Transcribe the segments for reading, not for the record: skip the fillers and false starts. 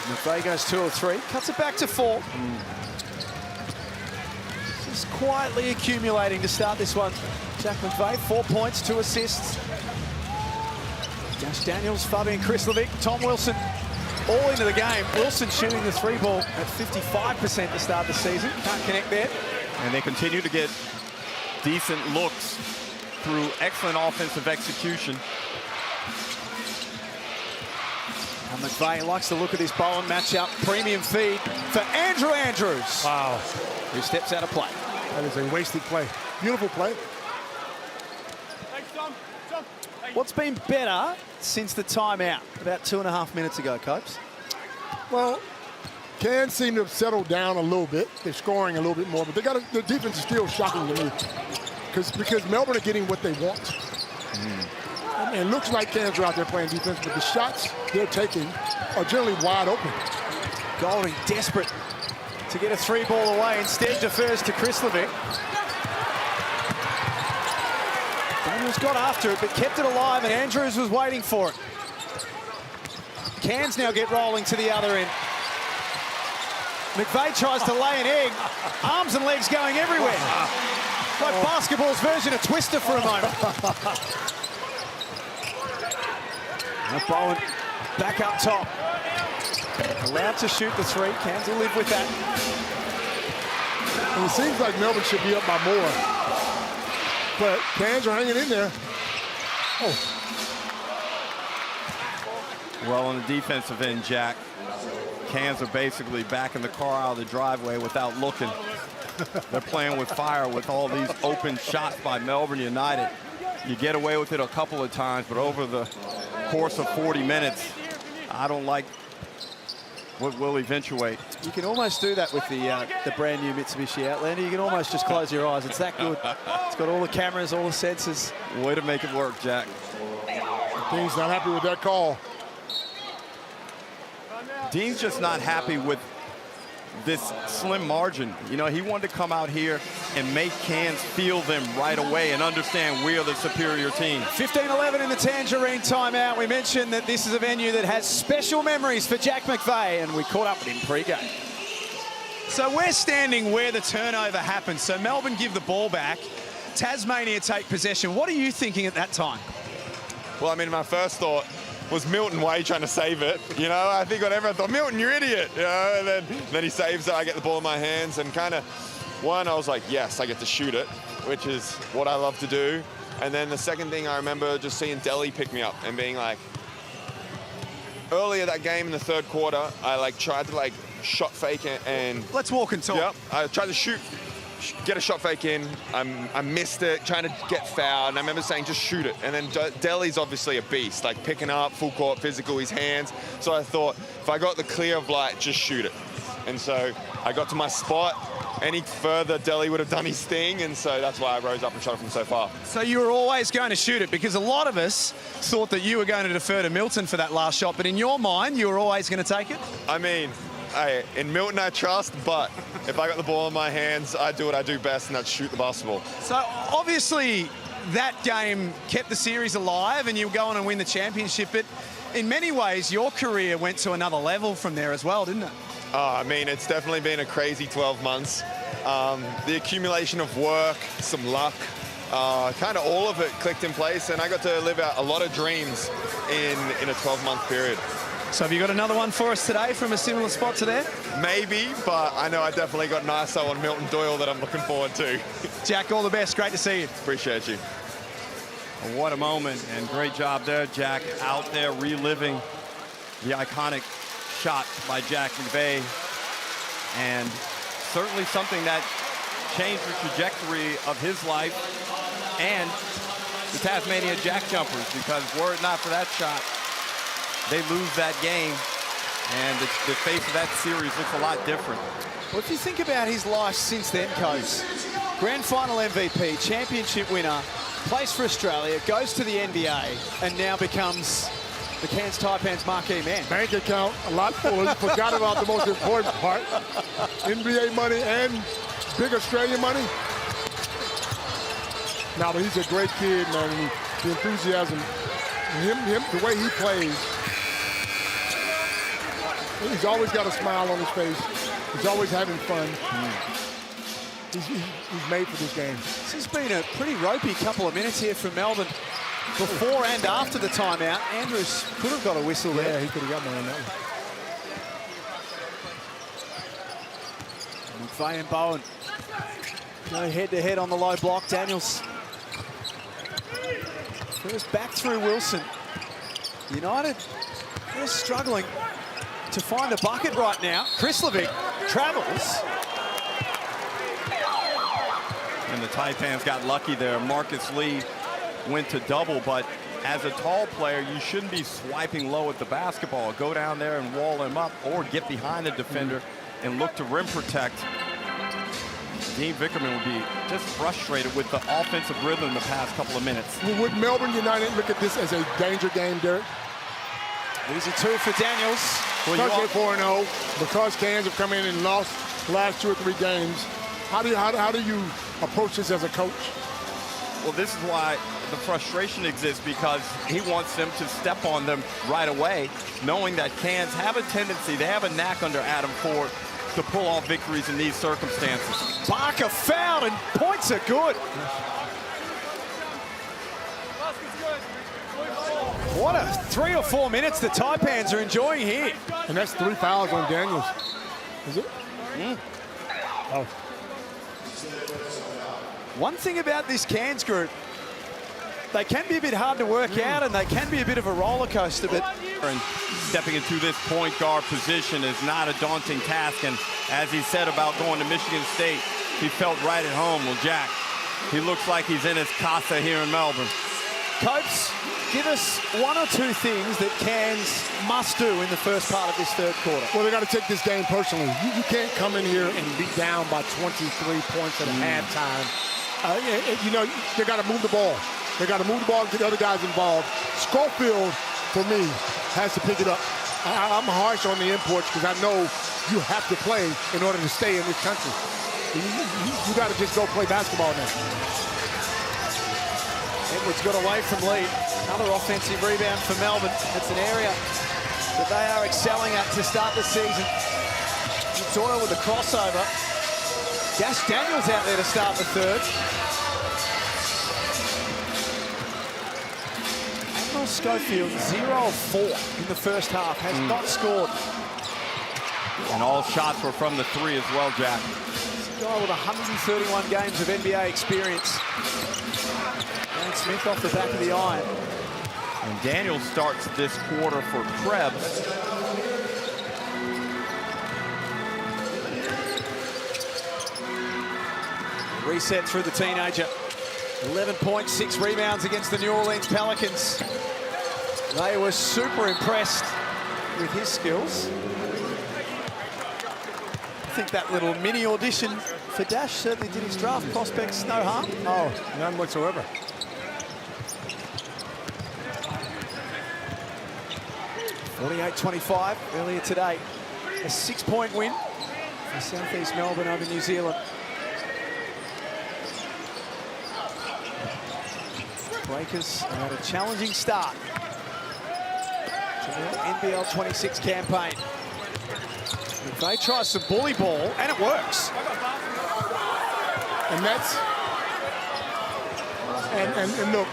McVeigh goes 2 of 3, cuts it back to 4. Just quietly accumulating to start this one. Jack McVeigh, 4 points, 2 assists. Josh Daniels, Fabian Krislovic, Tom Wilson, all into the game. Wilson shooting the 3 ball at 55% to start the season. Can't connect there. And they continue to get decent looks through excellent offensive execution. And McVeigh likes the look of this Bowen matchup. Premium feed for Andrew Andrews. Wow. Who steps out of play. That is a wasted play. Beautiful play. What's been better since the timeout about 2.5 minutes ago, Copes? Well, Cairns seem to have settled down a little bit. They're scoring a little bit more, but the defense is still shocking to me because Melbourne are getting what they want. And it looks like Cairns are out there playing defense, but the shots they're taking are generally wide open. Golding desperate to get a 3 ball away. Instead defers to Krislovic. Daniels got after it, but kept it alive, and Andrews was waiting for it. Cairns now get rolling to the other end. McVeigh tries to lay an egg. Arms and legs going everywhere. Like basketball's version of Twister for a moment. Now Bowen back up top. Allowed to shoot the 3. Cairns will live with that. And it seems like Melbourne should be up by more. But Cairns are hanging in there. Oh. Well, on the defensive end, Jack, Cairns are basically backing the car out of the driveway without looking. They're playing with fire with all these open shots by Melbourne United. You get away with it a couple of times, but over the course of 40 minutes, I don't like what will eventuate. You can almost do that with the brand new Mitsubishi Outlander. You can almost just close your eyes. It's that good. It's got all the cameras, all the sensors. Way to make it work, Jack. Dean's not happy with that call. Dean's just not happy with this slim margin. You know, he wanted to come out here and make Cairns feel them right away and understand we are the superior team. 15-11 in the Tangerine timeout. We mentioned that this is a venue that has special memories for Jack McVeigh, and we caught up with him pre-game. So we're standing where the turnover happened. So Melbourne give the ball back. Tasmania take possession. What are you thinking at that time? Well, I mean, my first thought was Milton Way trying to save it. You know, I think whatever I thought, Milton, you're idiot. You know, and then he saves it. I get the ball in my hands, and kind of, I was like, yes, I get to shoot it, which is what I love to do. And then the second thing, I remember just seeing Delhi pick me up and being like, earlier that game in the third quarter, I tried to shot fake it, and let's walk and talk. Yep, I tried to get a shot fake in. I missed it, trying to get fouled, and I remember saying, just shoot it. And then Delhi's obviously a beast, picking up, full court, physical, his hands. So I thought, if I got the clear of light, just shoot it. And so I got to my spot. Any further, Delhi would have done his thing, and so that's why I rose up and shot it from so far. So you were always going to shoot it, because a lot of us thought that you were going to defer to Milton for that last shot, but in your mind, you were always going to take it? I mean, in Milton I trust, but if I got the ball in my hands, I do what I do best, and that's shoot the basketball. So obviously that game kept the series alive and you go on and win the championship, but in many ways your career went to another level from there as well, didn't it? I mean, it's definitely been a crazy 12 months. The accumulation of work, some luck, kind of all of it clicked in place, and I got to live out a lot of dreams in a 12-month period. So have you got another one for us today from a similar spot to there? Maybe, but I know I definitely got an ISO on Milton Doyle that I'm looking forward to. Jack, all the best. Great to see you. Appreciate you. What a moment, and great job there, Jack, out there reliving the iconic shot by Jack McVeigh, and certainly something that changed the trajectory of his life and the Tasmania Jack Jumpers, because were it not for that shot, they lose that game, and the face of that series looks a lot different. Well, if you think about his life since then, Coach, grand final MVP, championship winner, plays for Australia, goes to the NBA, and now becomes the Cairns Taipans marquee man. Bank account a lot fuller. You forgot about the most important part. NBA money and big Australian money. Now, but he's a great kid, man. The enthusiasm, the way he plays. He's always got a smile on his face. He's always having fun. He's made for this game. This has been a pretty ropey couple of minutes here from Melbourne. Before and after the timeout, Andrews could have got a whistle there. Yeah, he could have got one on that one. McVeigh and Bowen go head-to-head on the low block. Daniels first back through Wilson. United, they're struggling to find a bucket right now. Krislovic travels. And the Taipans got lucky there. Marcus Lee went to double, but as a tall player, you shouldn't be swiping low at the basketball. Go down there and wall him up, or get behind the defender and look to rim protect. Dean Vickerman would be just frustrated with the offensive rhythm the past couple of minutes. Well, would Melbourne United look at this as a danger game, Derek? Easy two for Daniels. Well, because they're 4-0, because Cairns have come in and lost the last 2 or 3 games, how do you approach this as a coach? Well, this is why the frustration exists, because he wants them to step on them right away, knowing that Cairns have a tendency, they have a knack under Adam Ford to pull off victories in these circumstances. Barker fouled and points are good. What a 3 or 4 minutes the Taipans are enjoying here. And that's 3 fouls on Daniels. Is it? Oh. One thing about this Cairns group, they can be a bit hard to work out and they can be a bit of a roller coaster, but And stepping into this point guard position is not a daunting task. And as he said about going to Michigan State, he felt right at home. Well, Jack, he looks like he's in his casa here in Melbourne. Copes, give us 1 or 2 things that Cairns must do in the first part of this third quarter. Well, they got to take this game personally. You can't come in here and be down by 23 points at a halftime. You know, they got to move the ball. They got to move the ball and get the other guys involved. Schofield, for me, has to pick it up. I'm harsh on the imports because I know you have to play in order to stay in this country. You got to just go play basketball now. Edwards got away from Lee. Another offensive rebound for Melbourne. It's an area that they are excelling at to start the season. Doyle with a crossover. Dash Daniels out there to start the third. Admiral Schofield, 0 of 4 in the first half, has not scored. And all shots were from the 3 as well, Jack. This guy with 131 games of NBA experience. Dan Smith off the back of the iron. And Daniel starts this quarter for Krebs. Reset through the teenager. 11 points, 6 rebounds against the New Orleans Pelicans. They were super impressed with his skills. I think that little mini audition for Dash certainly did his draft prospects no harm. Oh, none whatsoever. (48-25) earlier today. A 6-point win for Southeast Melbourne over New Zealand. Breakers had a challenging start to their NBL 26 campaign. They try some bully ball, and it works. And that's, and look,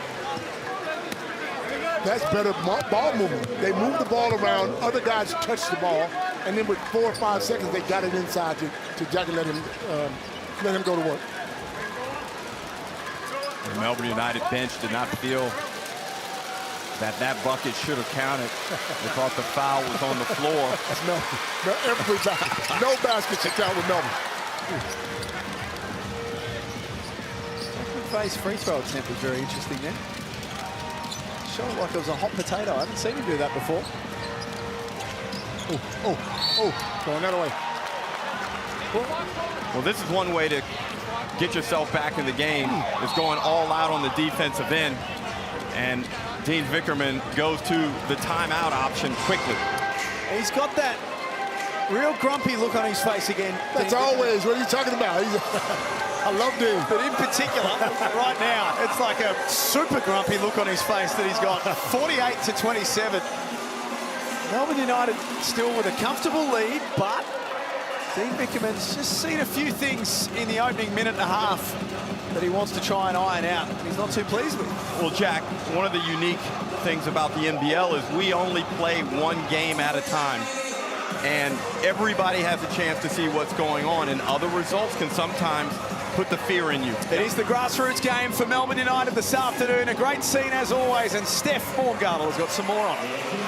that's better ball movement. They move the ball around, other guys touch the ball, and then with 4 or 5 seconds, they got it inside to Jack and let him go to work. The Melbourne United bench did not feel that bucket should have counted. They thought the foul was on the floor. That's Melbourne. No basket should count with Melbourne. Face free throw attempt was very interesting then. Shot like it was a hot potato. I haven't seen him do that before. Throwing that away. Well, this is one way to get yourself back in the game, is going all out on the defensive end. And Dean Vickerman goes to the timeout option quickly. He's got that real grumpy look on his face again. That's always, what are you talking about? I love Dean. But in particular, right now, it's like a super grumpy look on his face that he's got. 48-27. Melbourne United still with a comfortable lead, but Dean Bickerman's just seen a few things in the opening minute and a half that he wants to try and iron out. He's not too pleased with. Well, Jack, one of the unique things about the NBL is we only play one game at a time. And everybody has a chance to see what's going on, and other results can sometimes put the fear in you. It is the grassroots game for Melbourne United this afternoon. A great scene as always, and Steph Morgardle has got some more on.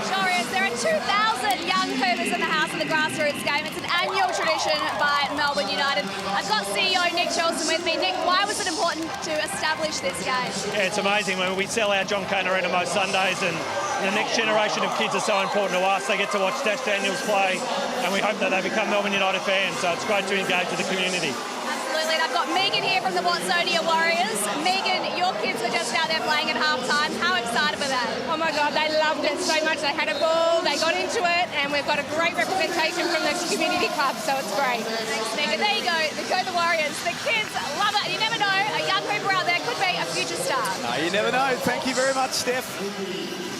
Sure is. There are 2,000 young Cougars in the house in the grassroots game. It's an annual tradition by Melbourne United. I've got CEO Nick Charlson with me. Nick, why was it important to establish this game? Yeah, it's amazing when we sell our John Cain Arena most Sundays, and the next generation of kids are so important to us. They get to watch Dash Daniels play, and we hope that they become Melbourne United fans. So it's great to engage with the community. Absolutely. And I've got Megan here from the Watsonia Warriors. Megan, your kids were just out there playing at halftime. How excited were they? Oh my God, they loved it so much. They had a ball, they got into it, and we've got a great representation from the community club, so it's great. Thanks, Megan. There you go. The Warriors. The kids love it. You never know, a young Hooper out there could be a future star. No, you never know. Thank you very much, Steph.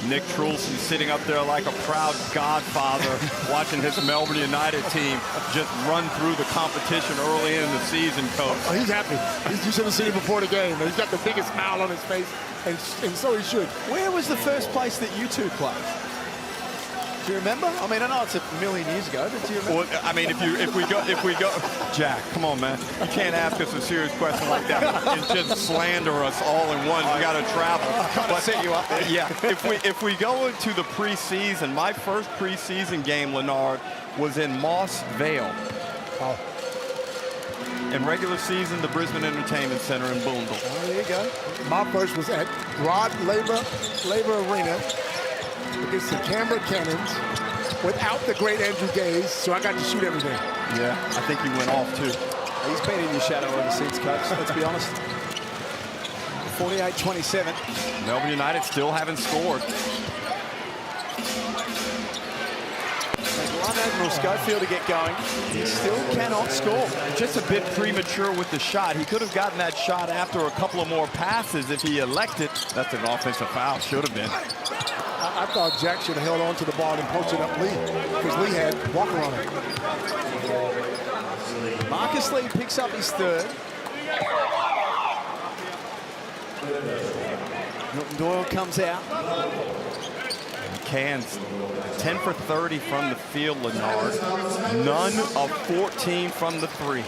Nick Trulson sitting up there like a proud godfather watching his Melbourne United team just run through the competition early in the season, Coach. Oh, he's happy. You should have seen him before the game. He's got the biggest smile on his face, and so he should. Where was the first place that you two played? Do you remember? I mean, I know it's a million years ago, but do you remember? Well, I mean, if we go, Jack, come on, man. You can't ask us a serious question like that and just slander us all in one. We got to travel. But set you up there. Yeah, if we go into the preseason, my first preseason game, Leonard, was in Moss Vale. Oh. In regular season, the Brisbane Entertainment Center in Boondall. Oh, there you go. My first was at Rod Laver Arena against the Canberra Cannons without the great Andrew Gaze, so I got to shoot everything. Yeah, I think he went off too. He's been in your shadow ever since, Coach, let's be honest. 48-27. Melbourne United still haven't scored. They want Admiral Schofield to get going. He still cannot score. Just a bit premature with the shot. He could have gotten that shot after a couple of more passes if he elected. That's an offensive foul, should have been. I thought Jack should have held on to the ball and posted up Lee, because Lee had Walker on it. Marcus Lee picks up his third. Milton Doyle comes out. Cairns, 10 for 30 from the field, Leonard. None of 14 from the three.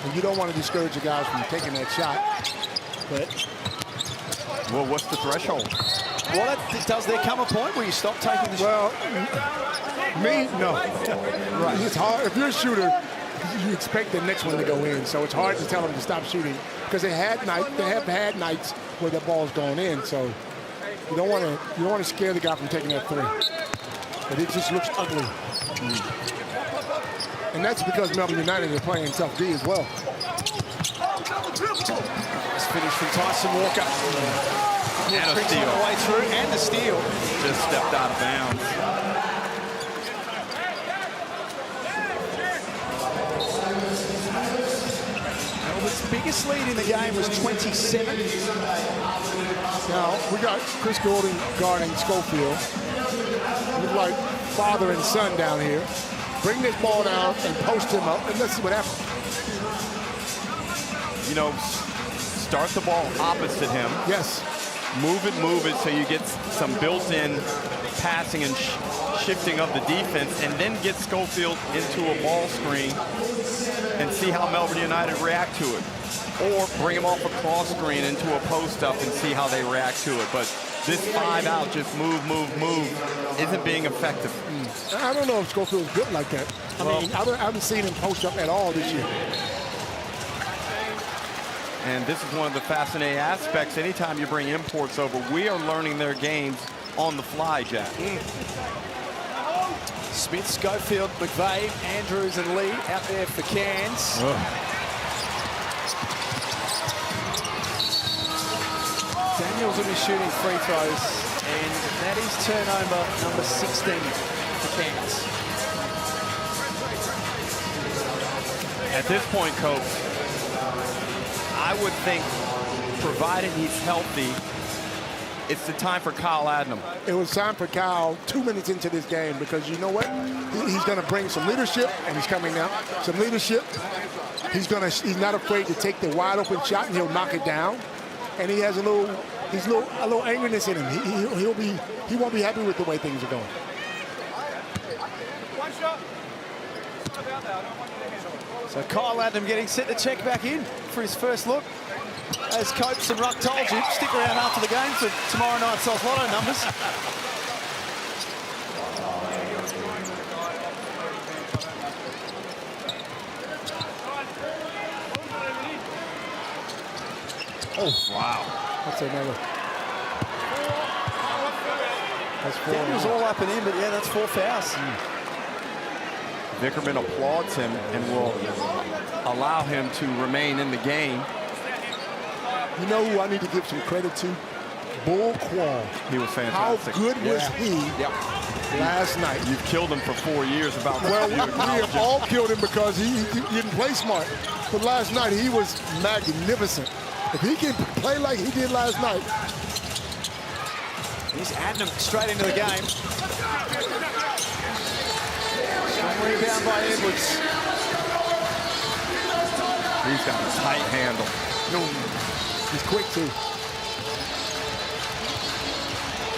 And you don't want to discourage the guys from taking that shot, but... Well, what's the threshold? Well, does there come a point where you stop taking the shot? Well, me, no. Right. It's hard. If you're a shooter, you expect the next one to go in, so it's hard to tell them to stop shooting, because they have had nights where the ball's gone in, so you don't want to scare the guy from taking that three. But it just looks ugly. And that's because Melbourne United are playing tough D as well. Nice finish from Tyson Walker. And a Brings steal. all the way through, and the steal. Just stepped out of bounds. Melbourne's biggest lead in the game was 27. Now, we got Chris Gordon guarding Schofield. Look like father and son down here. Bring this ball down and post him up, and let's see what happens. You know, start the ball opposite him. Yes. Move it so you get some built-in passing and shifting of the defense, and then get Schofield into a ball screen and see how Melbourne United react to it. Or bring him off a cross screen into a post-up and see how they react to it. But this 5 out, just move, isn't being effective. I don't know if Schofield's built like that. I mean, I haven't seen him post up at all this year. And this is one of the fascinating aspects. Anytime you bring imports over, we are learning their games on the fly, Jack. Smith, Schofield, McVeigh, Andrews, and Lee out there for Cairns. Daniels will be shooting free throws, and that is turnover number 16 for Cairns. At this point, Coach, I would think, provided he's healthy, it's the time for Kyle Adnam. It was time for Kyle 2 minutes into this game because you know what? He's going to bring some leadership, and he's coming now. Some leadership. He's not afraid to take the wide open shot, and he'll knock it down. And he has a little angriness in him. He won't be happy with the way things are going. So Kyle Adnam getting set to check back in for his first look. As Copes and Ruck told you, stick around after the game for tomorrow night's Oz Lotto numbers. Oh, wow. That's another. That's 4. Daniels all up and in, but yeah, that's 4 fouls. Vickerman applauds him and will allow him to remain in the game. You know who I need to give some credit to? Bull Quall. He was fantastic. How good was he last night? You've killed him for 4 years about that. Well, we have all killed him because he didn't play smart. But last night, he was magnificent. If he can play like he did last night. Here's Adnam straight into the game. Rebound by Edwards. He's got a tight handle. He's quick, too.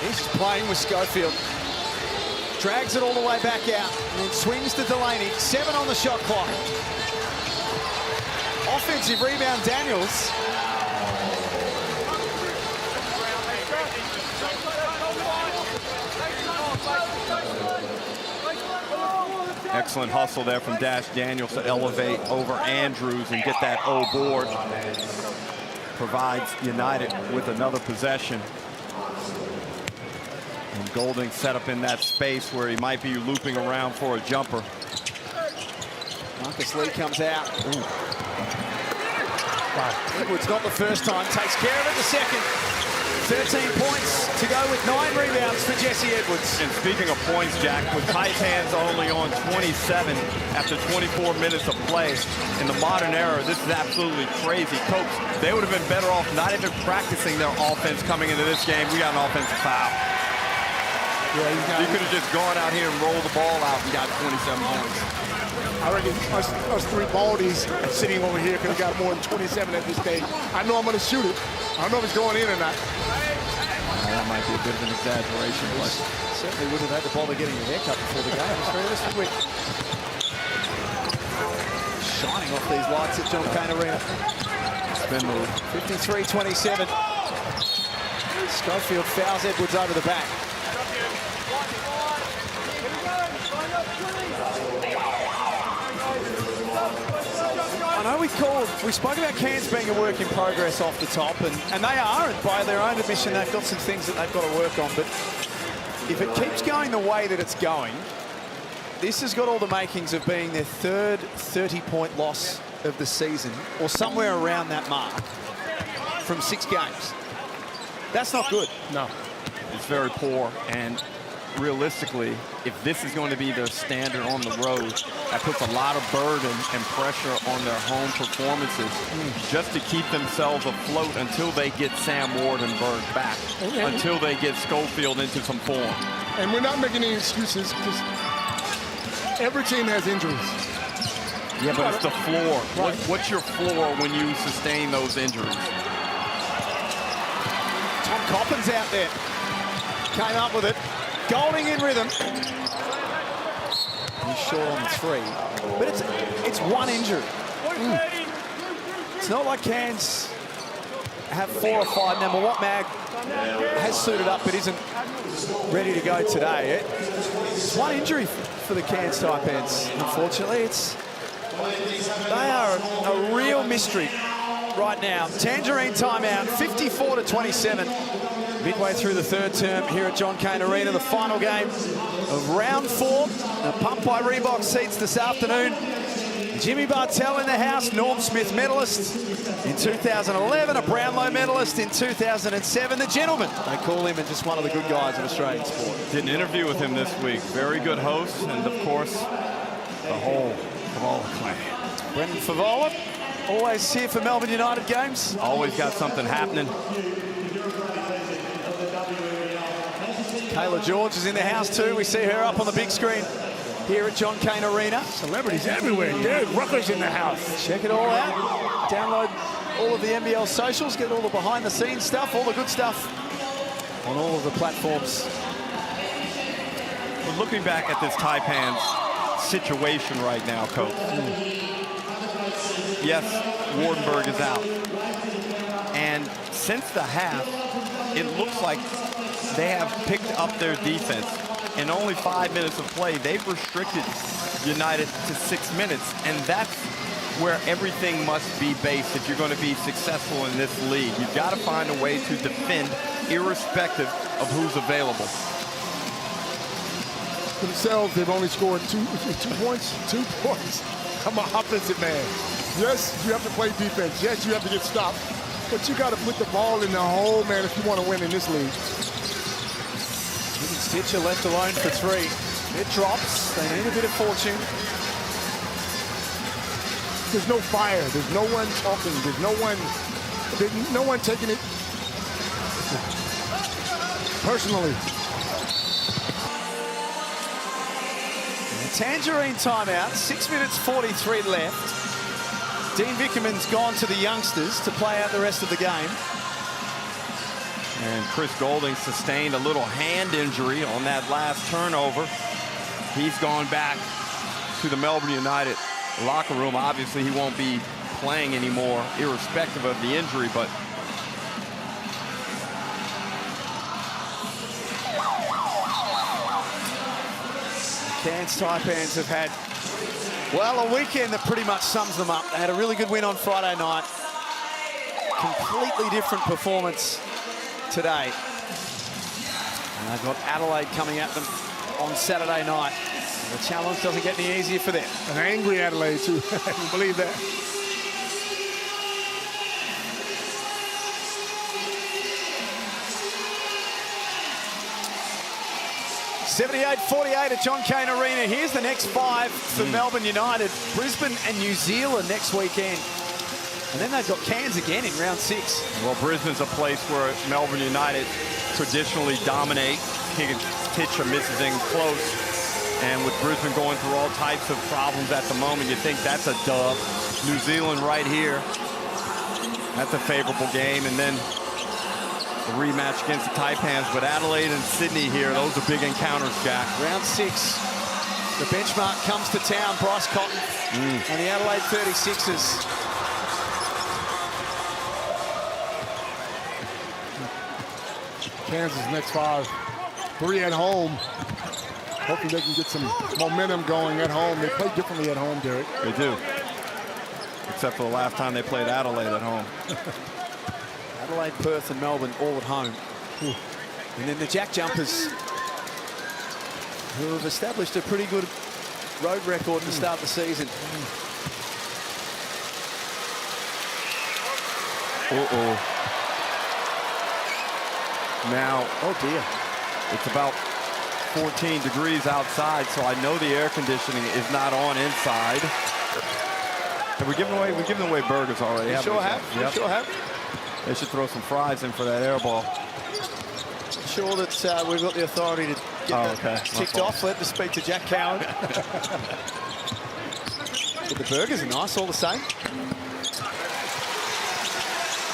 He's just playing with Schofield. Drags it all the way back out. And then swings to Delaney. 7 on the shot clock. Offensive rebound, Daniels. Excellent hustle there from Dash Daniels to elevate over Andrews and get that O board. Provides United with another possession. And Golding set up in that space where he might be looping around for a jumper. Marcus Lee comes out. Edwards not the first time, takes care of it the second. 13 points to go with 9 rebounds for Jesse Edwards. And speaking of points, Jack, with tight hands only on 27 after 24 minutes of play, in the modern era, this is absolutely crazy. Coach, they would have been better off not even practicing their offense coming into this game. We got an offensive foul. Yeah, you could have just gone out here and rolled the ball out and got 27 points. I reckon us 3 baldies sitting over here could have got more than 27 at this stage. I know I'm going to shoot it. I don't know if it's going in or not. That might be a bit of an exaggeration, but certainly wouldn't have had to bother getting a haircut before the game. It's realistic with shining off these lights at John Cain Arena. Spin move. 53-27. Schofield fouls Edwards over the back. I know we spoke about Cairns being a work in progress off the top, and they are, and by their own admission, they've got some things that they've got to work on. But if it keeps going the way that it's going, this has got all the makings of being their 3rd 30-point loss of the season, or somewhere around that mark, from 6 games. That's not good. No. It's very poor, and realistically, if this is going to be their standard on the road, that puts a lot of burden and pressure on their home performances just to keep themselves afloat until they get Sam Wardenberg back, until they get Schofield into some form. And we're not making any excuses because every team has injuries. Yeah, but it's the floor. Right. What's your floor when you sustain those injuries? Tom Coppin's out there. Came up with it. Golding in rhythm. He's short on the 3. But it's one injury. It's not like Cairns have 4 or 5. Now, Mawat Mag has suited up but isn't ready to go today. It's one injury for the Cairns type ends, unfortunately. They are a real mystery right now. Tangerine timeout, 54-27. Midway through the 3rd term here at John Cain Arena, the final game of round 4. The Pump by Reebok seats this afternoon. Jimmy Bartell in the house, Norm Smith medalist in 2011, a Brownlow medalist in 2007. The gentleman, they call him, and just one of the good guys in Australian sport. Did an interview with him this week. Very good host, and of course, the whole Favola clan. Brendan Favola, always here for Melbourne United games. Always got something happening. Taylor George is in the house too. We see her up on the big screen here at John Cain Arena. Celebrities everywhere. Derek Rucker's in the house. Check it all out. Download all of the NBL socials. Get all the behind-the-scenes stuff, all the good stuff on all of the platforms. Well, looking back at this Taipan's situation right now, Coach. Yes, Wardenberg is out. And since the half, it looks like they have picked up their defense. In only 5 minutes of play, they've restricted United to 6 minutes. And that's where everything must be based if you're going to be successful in this league. You've got to find a way to defend irrespective of who's available. Themselves, they've only scored 2 points. 2 points. I'm an offensive man. Yes, you have to play defense. Yes, you have to get stopped. But you got to put the ball in the hole, man, if you want to win in this league. Stitcher left alone for 3. It drops. They need a bit of fortune. There's no fire. There's no one talking. There's no one taking it personally. Tangerine timeout, 6 minutes 43 left. Dean Vickerman's gone to the youngsters to play out the rest of the game. And Chris Golding sustained a little hand injury on that last turnover. He's gone back to the Melbourne United locker room. Obviously, he won't be playing anymore, irrespective of the injury, but Cairns Taipans have had, well, a weekend that pretty much sums them up. They had a really good win on Friday night. Completely different performance today. And they've got Adelaide coming at them on Saturday night. The challenge doesn't get any easier for them. An angry Adelaide, too. I can believe that. .48 at John Cain Arena. Here's the next 5 for Melbourne United. Brisbane and New Zealand next weekend. And then they've got Cairns again in round 6. well, Brisbane's a place where Melbourne United traditionally dominate. Kitcha misses in close. And with Brisbane going through all types of problems at the moment, you think that's a dub. New Zealand right here. That's a favorable game. And then the rematch against the Taipans. But Adelaide and Sydney here, those are big encounters, Jack. Round 6. The benchmark comes to town. Bryce Cotton and the Adelaide 36ers. Kansas next 5. 3 at home. Hoping they can get some momentum going at home. They play differently at home, Derek. They do. Except for the last time they played Adelaide at home. Adelaide, Perth and Melbourne all at home. And then the Jack Jumpers, who have established a pretty good road record to start the season. Now, oh dear, it's about 14 degrees outside, so I know the air conditioning is not on inside. Have we given away burgers already? We sure have. Yep. We sure have. They should throw some fries in for that air ball. Sure that we've got the authority to get that ticked off. Let us speak to Jack Cowan. But the burgers are nice all the same.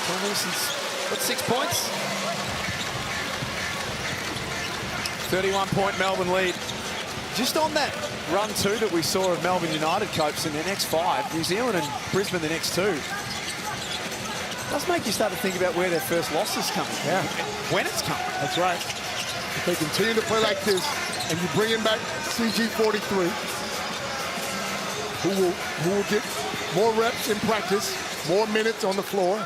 Tom Wilson's got 6 points. 31-point Melbourne lead. Just on that run too that we saw of Melbourne United, Copes, in their next 5, New Zealand and Brisbane the next 2. Does make you start to think about where their first loss is coming. Yeah. When it's coming. That's right. If they continue to play like this and you bring in back CG43, who will get more reps in practice, more minutes on the floor,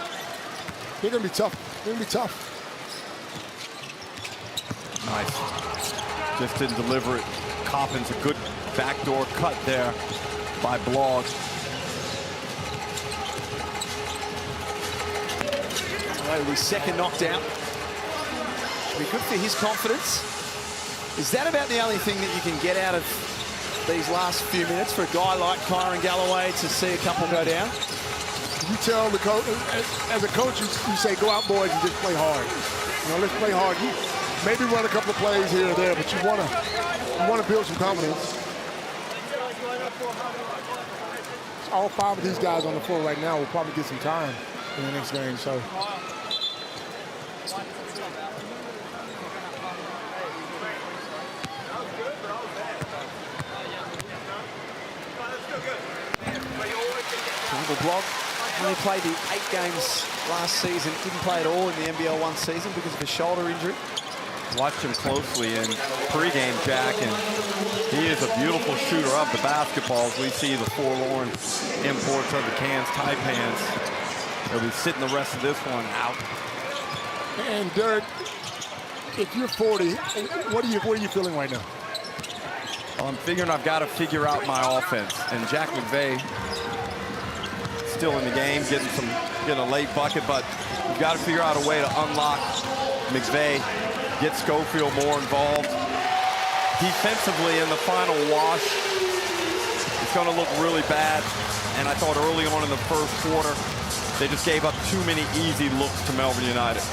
they're going to be tough. They're going to be tough. Nice. Just didn't deliver it. Coppins, a good backdoor cut there by Blogg. Well, his second knockdown. Should be good for his confidence. Is that about the only thing that you can get out of these last few minutes for a guy like Kyron Galloway to see a couple go down? You tell the coach, as a coach, you say, go out, boys, and just play hard. You know, let's play hard. maybe run a couple of plays here or there, but you want to build some confidence. All 5 of these guys on the floor right now will probably get some time in the next game. So. Jungle Block only played the 8 games last season. Didn't play at all in the NBL 1 season because of a shoulder injury. Watched him closely in pregame, Jack, and he is a beautiful shooter of the basketballs. We see the forlorn imports of the Cairns Taipans. They'll be sitting the rest of this one out. And Derek, if you're 40, what are you feeling right now? Well, I'm figuring I've got to figure out my offense. And Jack McVay still in the game, getting a late bucket, but you've got to figure out a way to unlock McVay, get Schofield more involved. Defensively in the final wash, it's going to look really bad. And I thought early on in the first quarter, they just gave up too many easy looks to Melbourne United.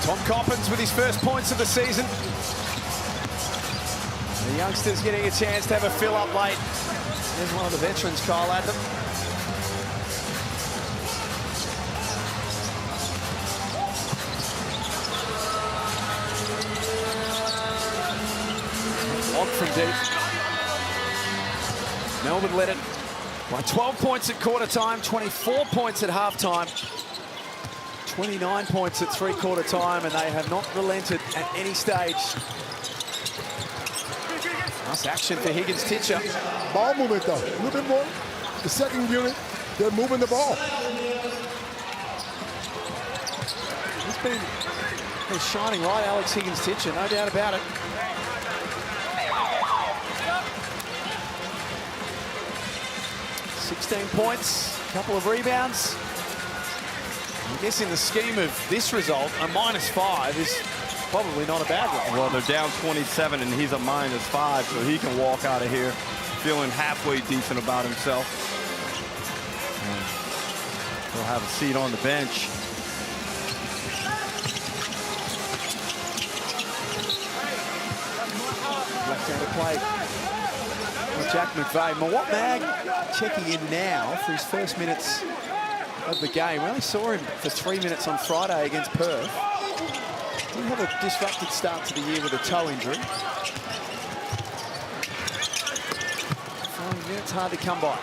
Tom Coppins with his first points of the season. The youngsters getting a chance to have a fill-up late. There's one of the veterans, Kyle Adlam. On from deep. Melbourne led it by 12 points at quarter time, 24 points at halftime, 29 points at three-quarter time, and they have not relented at any stage. Nice action for Higgins-Titcher. Ball movement, though. A little bit more. The second unit, they're moving the ball. He's shining light, Alex Higgins-Titcher, no doubt about it. $16 points, a couple of rebounds. I guess in the scheme of this result, a -5 is probably not a bad one. Well, they're down 27, and he's a -5, so he can walk out of here feeling halfway decent about himself. And he'll have a seat on the bench. Left-handed play with Jack McVay. Mawot Mag checking in now for his first minutes of the game. We only saw him for 3 minutes on Friday against Perth. Did have a disrupted start to the year with a toe injury. 5 minutes hard to come by.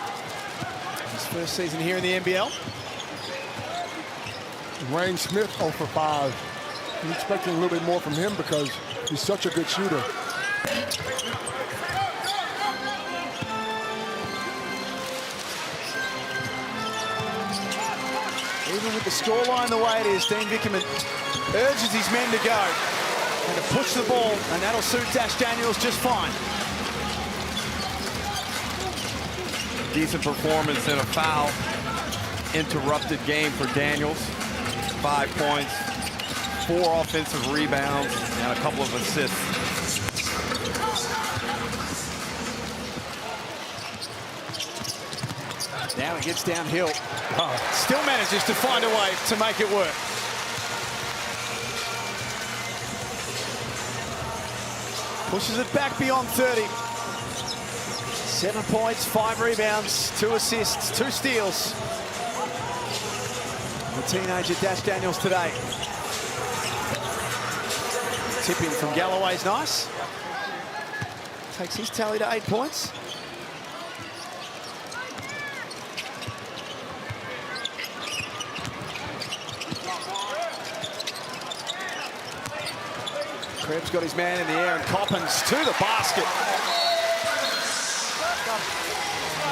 His first season here in the NBL. Wayne Smith 0 for 5. I'm expecting a little bit more from him because he's such a good shooter. Even with the scoreline the way it is, Dean Vickerman urges his men to go and to push the ball, and that'll suit Dash Daniels just fine. Decent performance in a foul interrupted game for Daniels. 5 points, 4 offensive rebounds, and a couple of assists. Now he gets downhill. Still manages to find a way to make it work. Pushes it back beyond 30. 7 points, 5 rebounds, 2 assists, 2 steals. The teenager Dash Daniels today. Tip in from Galloway's nice. Takes his tally to 8 points. Krebs got his man in the air, and Coppins to the basket.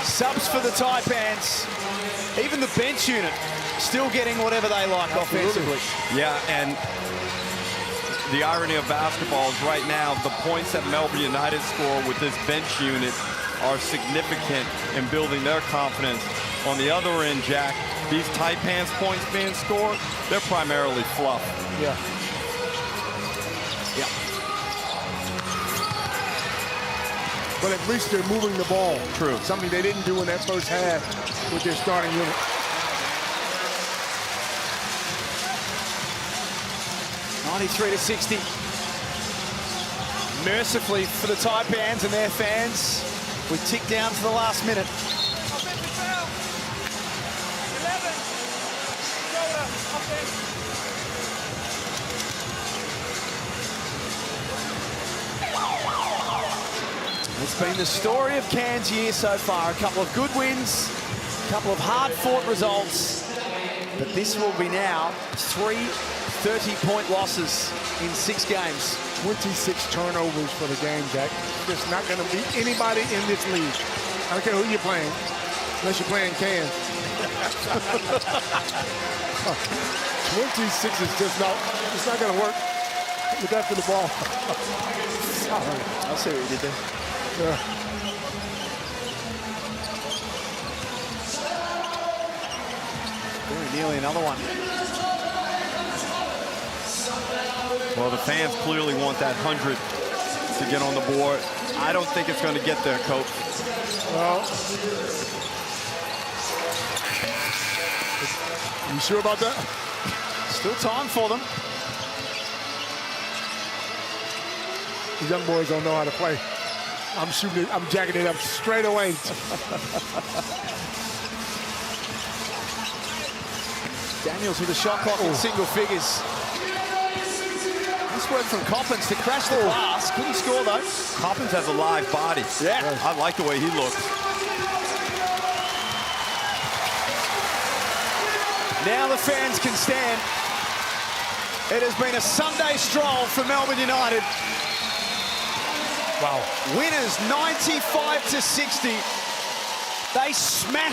Subs for the Taipans. Even the bench unit still getting whatever they like offensively. Yeah, and the irony of basketball is right now the points that Melbourne United score with this bench unit are significant in building their confidence. On the other end, Jack, these Taipans points being scored, they're primarily fluff. Yeah. Yeah. But at least they're moving the ball. True. Something they didn't do in that first half with their starting unit. 93-60. Mercifully for the Taipans and their fans, we tick down to the last minute. It's been the story of Cairns' year so far. A couple of good wins, a couple of hard-fought results. But this will be now 3 30-point losses in 6 games. 26 turnovers for the game, Jack. There's not going to be anybody in this league. I don't care who you're playing, unless you're playing Cairns. 26 is just not, it's not going to work. Look after the ball. Sorry. I'll see what you did there. Yeah. Very nearly another one. Well, the fans clearly want that 100 to get on the board. I don't think it's going to get there, Coach. Well, you sure about that? Still time for them. The young boys don't know how to play. I'm shooting it, I'm jacking it up straight away. Daniels with a shot clock in single figures. Nice work from Coppins to crash the glass. Couldn't score though. Coppins has a live body. Yeah. I like the way he looks. Now the fans can stand. It has been a Sunday stroll for Melbourne United. Wow. Winners 95-60. They smashed